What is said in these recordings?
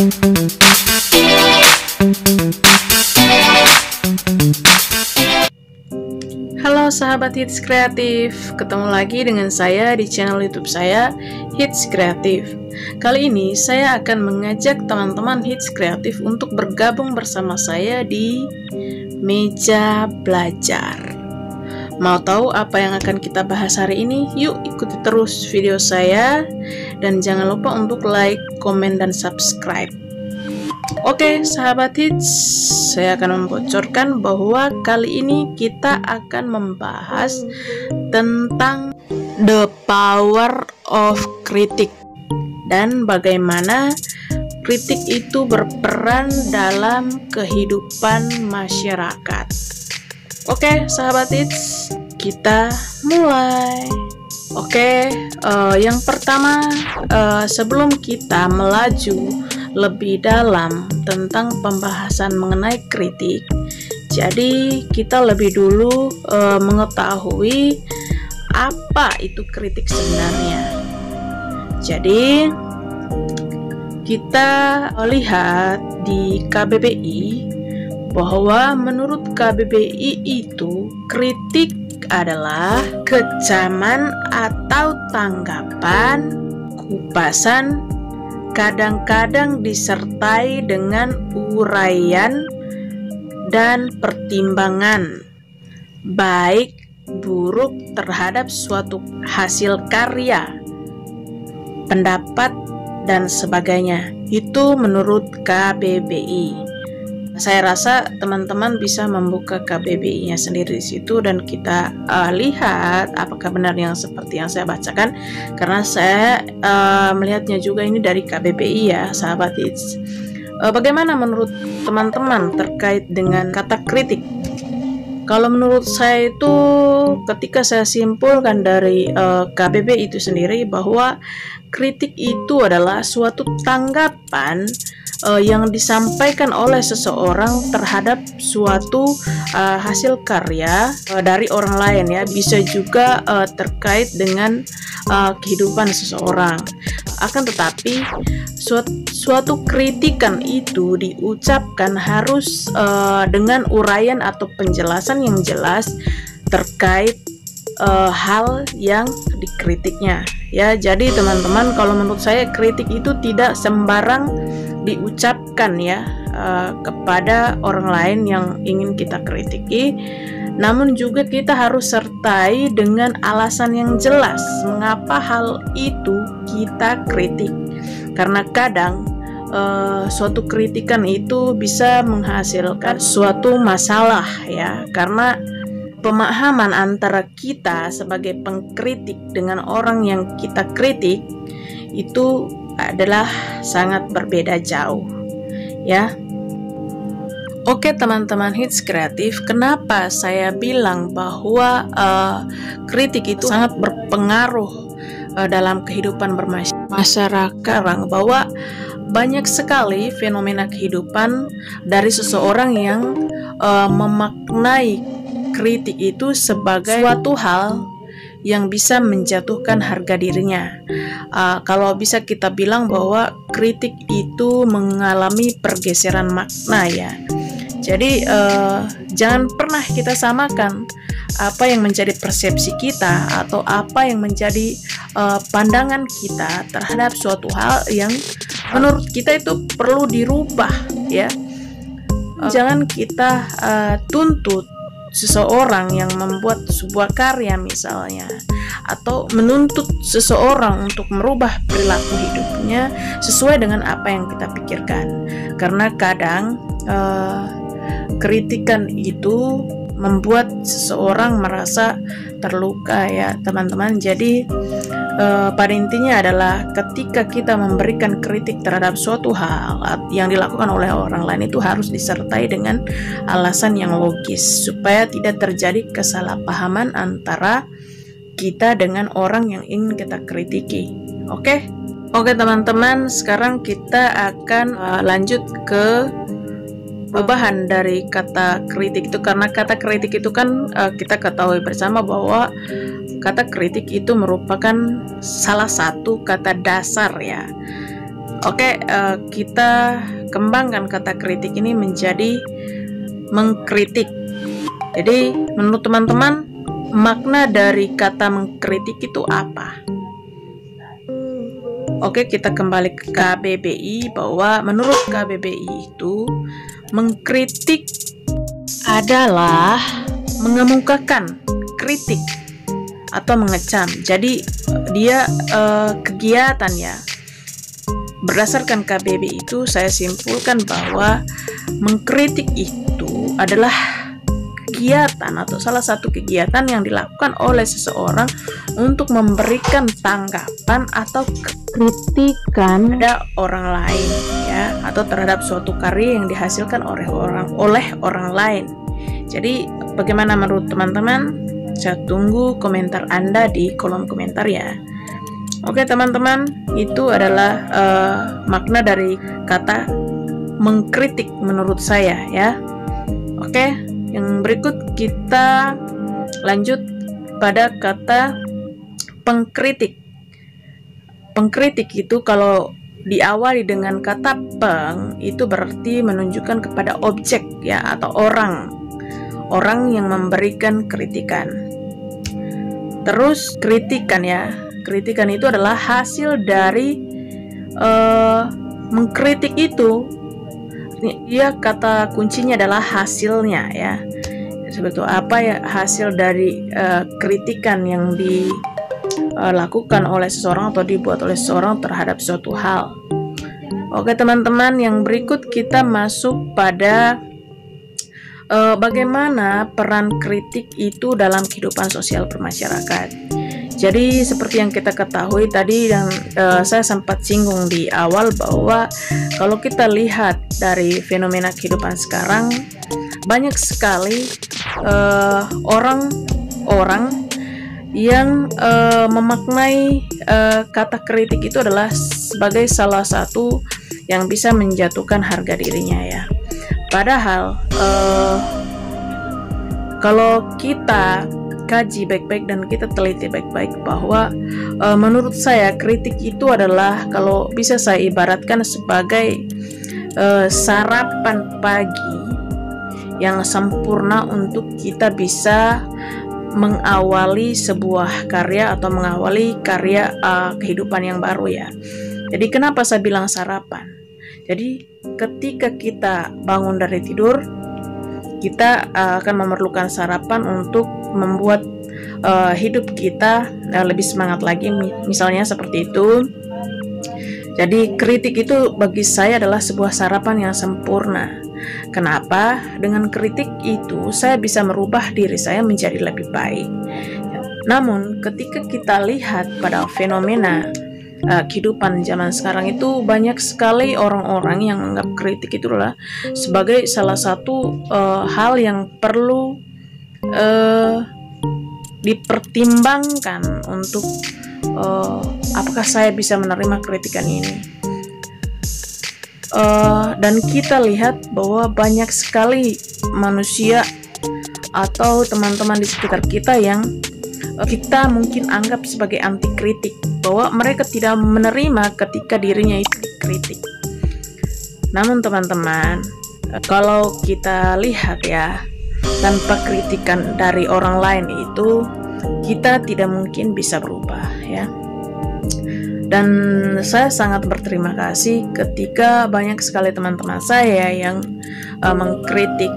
Halo sahabat Hits Kreatif, ketemu lagi dengan saya di channel YouTube saya, Hits Kreatif. Kali ini saya akan mengajak teman-teman Hits Kreatif untuk bergabung bersama saya di meja belajar. Mau tahu apa yang akan kita bahas hari ini? Yuk ikuti terus video saya dan jangan lupa untuk like, komen, dan subscribe. Oke sahabat Hits, saya akan membocorkan bahwa kali ini kita akan membahas tentang the power of kritik dan bagaimana kritik itu berperan dalam kehidupan masyarakat. Oke sahabat Hits, kita mulai. Yang pertama, sebelum kita melaju lebih dalam tentang pembahasan mengenai kritik, jadi kita lebih dulu mengetahui apa itu kritik sebenarnya. Jadi kita lihat di KBBI bahwa menurut KBBI itu kritik adalah kecaman atau tanggapan, kupasan, kadang-kadang disertai dengan uraian dan pertimbangan baik buruk terhadap suatu hasil karya, pendapat, dan sebagainya. Itu menurut KBBI. Saya rasa teman-teman bisa membuka KBBI-nya sendiri di situ dan kita lihat apakah benar yang seperti yang saya bacakan, karena saya melihatnya juga ini dari KBBI ya sahabat Hits. Bagaimana menurut teman-teman terkait dengan kata kritik? Kalau menurut saya itu, ketika saya simpulkan dari KBBI itu sendiri, bahwa kritik itu adalah suatu tanggapan yang disampaikan oleh seseorang terhadap suatu hasil karya dari orang lain ya, bisa juga terkait dengan kehidupan seseorang. Akan tetapi suatu kritikan itu diucapkan harus dengan uraian atau penjelasan yang jelas terkait hal yang dikritiknya ya. Jadi teman-teman, kalau menurut saya kritik itu tidak sembarang diucapkan ya kepada orang lain yang ingin kita kritiki, namun juga kita harus sertai dengan alasan yang jelas mengapa hal itu kita kritik. Karena kadang suatu kritikan itu bisa menghasilkan suatu masalah ya, karena pemahaman antara kita sebagai pengkritik dengan orang yang kita kritik itu adalah sangat berbeda jauh ya. Oke teman-teman Hits Kreatif, kenapa saya bilang bahwa kritik itu sangat berpengaruh dalam kehidupan bermasyarakat, bahwa banyak sekali fenomena kehidupan dari seseorang yang memaknai kritik itu sebagai suatu hal yang bisa menjatuhkan harga dirinya. Kalau bisa kita bilang bahwa kritik itu mengalami pergeseran makna ya. Jadi jangan pernah kita samakan apa yang menjadi persepsi kita atau apa yang menjadi pandangan kita terhadap suatu hal yang menurut kita itu perlu dirubah ya. Jangan kita tuntut seseorang yang membuat sebuah karya misalnya, atau menuntut seseorang untuk merubah perilaku hidupnya sesuai dengan apa yang kita pikirkan, karena kadang kritikan itu membuat seseorang merasa terluka ya teman-teman. Jadi pada intinya adalah ketika kita memberikan kritik terhadap suatu hal yang dilakukan oleh orang lain, itu harus disertai dengan alasan yang logis supaya tidak terjadi kesalahpahaman antara kita dengan orang yang ingin kita kritiki. Oke teman-teman, sekarang kita akan lanjut ke perubahan dari kata kritik itu, karena kata kritik itu kan kita ketahui bersama bahwa kata kritik itu merupakan salah satu kata dasar ya Oke, kita kembangkan kata kritik ini menjadi mengkritik. Jadi menurut teman-teman, makna dari kata mengkritik itu apa? Oke, kita kembali ke KBBI, bahwa menurut KBBI itu mengkritik adalah mengemukakan kritik atau mengecam. Jadi dia kegiatan ya. Berdasarkan KBBI itu saya simpulkan bahwa mengkritik itu adalah kegiatan atau salah satu kegiatan yang dilakukan oleh seseorang untuk memberikan tanggapan atau kritikan pada orang lain ya, atau terhadap suatu karya yang dihasilkan oleh orang lain. Jadi bagaimana menurut teman-teman? Saya tunggu komentar Anda di kolom komentar ya. Oke teman-teman, itu adalah makna dari kata mengkritik menurut saya ya. Oke, yang berikut kita lanjut pada kata pengkritik. Pengkritik itu kalau diawali dengan kata peng, itu berarti menunjukkan kepada objek ya, atau orang yang memberikan kritikan. Terus kritikan ya. Kritikan itu adalah hasil dari mengkritik itu. Dia kata kuncinya adalah hasilnya ya. Sebetulnya apa ya hasil dari kritikan yang dilakukan oleh seseorang atau dibuat oleh seseorang terhadap suatu hal. Oke teman-teman, yang berikut kita masuk pada bagaimana peran kritik itu dalam kehidupan sosial bermasyarakat. Jadi seperti yang kita ketahui tadi dan saya sempat singgung di awal, bahwa kalau kita lihat dari fenomena kehidupan sekarang, banyak sekali orang-orang yang memaknai kata kritik itu adalah sebagai salah satu yang bisa menjatuhkan harga dirinya ya. Padahal kalau kita kaji baik-baik dan kita teliti baik-baik, bahwa menurut saya kritik itu adalah, kalau bisa saya ibaratkan sebagai sarapan pagi yang sempurna untuk kita bisa mengawali sebuah karya atau mengawali karya kehidupan yang baru ya. Jadi kenapa saya bilang sarapan? Jadi ketika kita bangun dari tidur, kita akan memerlukan sarapan untuk membuat hidup kita lebih semangat lagi, misalnya seperti itu. Jadi kritik itu bagi saya adalah sebuah sarapan yang sempurna. Kenapa? Dengan kritik itu saya bisa merubah diri saya menjadi lebih baik. Namun ketika kita lihat pada fenomena kehidupan zaman sekarang itu, banyak sekali orang-orang yang menganggap kritik itu adalah sebagai salah satu hal yang perlu dipertimbangkan untuk apakah saya bisa menerima kritikan ini. Dan kita lihat bahwa banyak sekali manusia atau teman-teman di sekitar kita yang kita mungkin anggap sebagai anti kritik, bahwa mereka tidak menerima ketika dirinya itu dikritik. Namun teman-teman, kalau kita lihat ya, tanpa kritikan dari orang lain itu kita tidak mungkin bisa berubah ya. Dan saya sangat berterima kasih ketika banyak sekali teman-teman saya yang mengkritik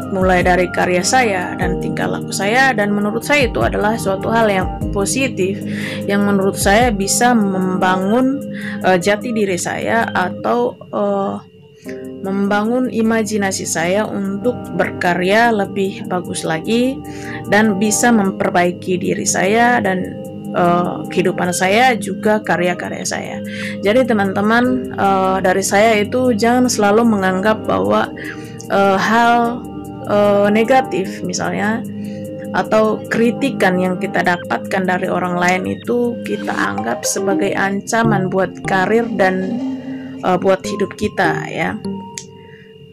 mulai dari karya saya dan tingkah laku saya, dan menurut saya itu adalah suatu hal yang positif yang menurut saya bisa membangun jati diri saya atau membangun imajinasi saya untuk berkarya lebih bagus lagi dan bisa memperbaiki diri saya dan kehidupan saya, juga karya-karya saya. Jadi teman-teman, dari saya itu jangan selalu menganggap bahwa hal negatif misalnya atau kritikan yang kita dapatkan dari orang lain itu kita anggap sebagai ancaman buat karir dan buat hidup kita ya.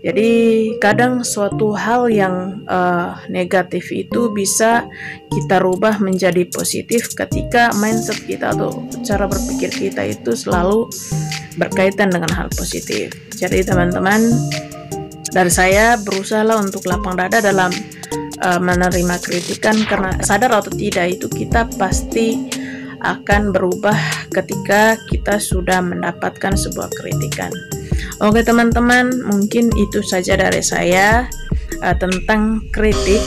Jadi kadang suatu hal yang negatif itu bisa kita rubah menjadi positif ketika mindset kita atau cara berpikir kita itu selalu berkaitan dengan hal positif. Jadi teman-teman, dari saya berusahalah untuk lapang dada dalam menerima kritikan, karena sadar atau tidak itu kita pasti akan berubah ketika kita sudah mendapatkan sebuah kritikan. Oke teman-teman, mungkin itu saja dari saya tentang kritik.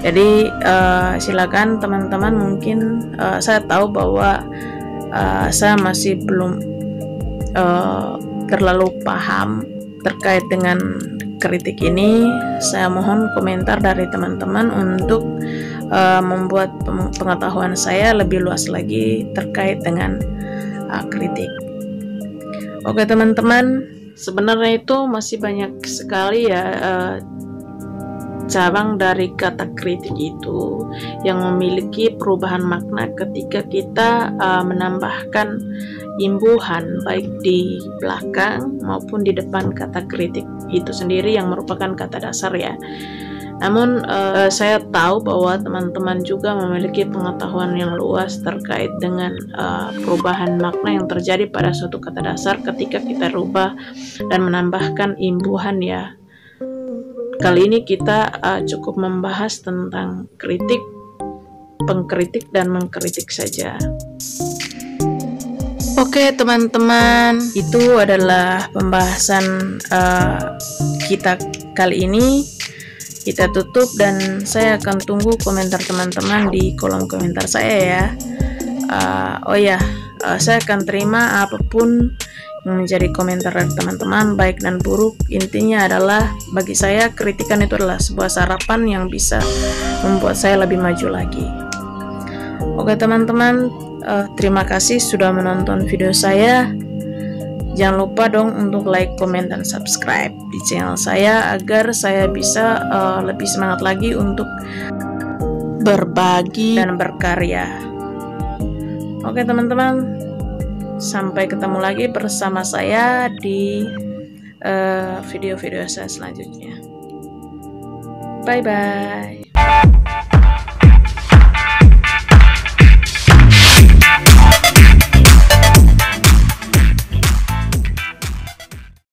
Jadi silakan teman-teman, mungkin saya tahu bahwa saya masih belum terlalu paham terkait dengan kritik ini. Saya mohon komentar dari teman-teman untuk membuat pengetahuan saya lebih luas lagi terkait dengan kritik. Oke teman-teman, sebenarnya itu masih banyak sekali ya cabang dari kata kritik itu yang memiliki perubahan makna ketika kita menambahkan imbuhan baik di belakang maupun di depan kata kritik itu sendiri yang merupakan kata dasar ya. Namun saya tahu bahwa teman-teman juga memiliki pengetahuan yang luas terkait dengan perubahan makna yang terjadi pada suatu kata dasar ketika kita rubah dan menambahkan imbuhan ya. Kali ini kita cukup membahas tentang kritik, pengkritik, dan mengkritik saja. Oke teman-teman, itu adalah pembahasan kita kali ini. Kita tutup dan saya akan tunggu komentar teman-teman di kolom komentar saya ya. Saya akan terima apapun yang menjadi komentar dari teman-teman, baik dan buruk. Intinya adalah bagi saya kritikan itu adalah sebuah sarapan yang bisa membuat saya lebih maju lagi. Oke teman-teman, terima kasih sudah menonton video saya. Jangan lupa dong untuk like, komen, dan subscribe di channel saya agar saya bisa lebih semangat lagi untuk berbagi dan berkarya. Oke teman-teman, sampai ketemu lagi bersama saya di video-video saya selanjutnya. Bye-bye.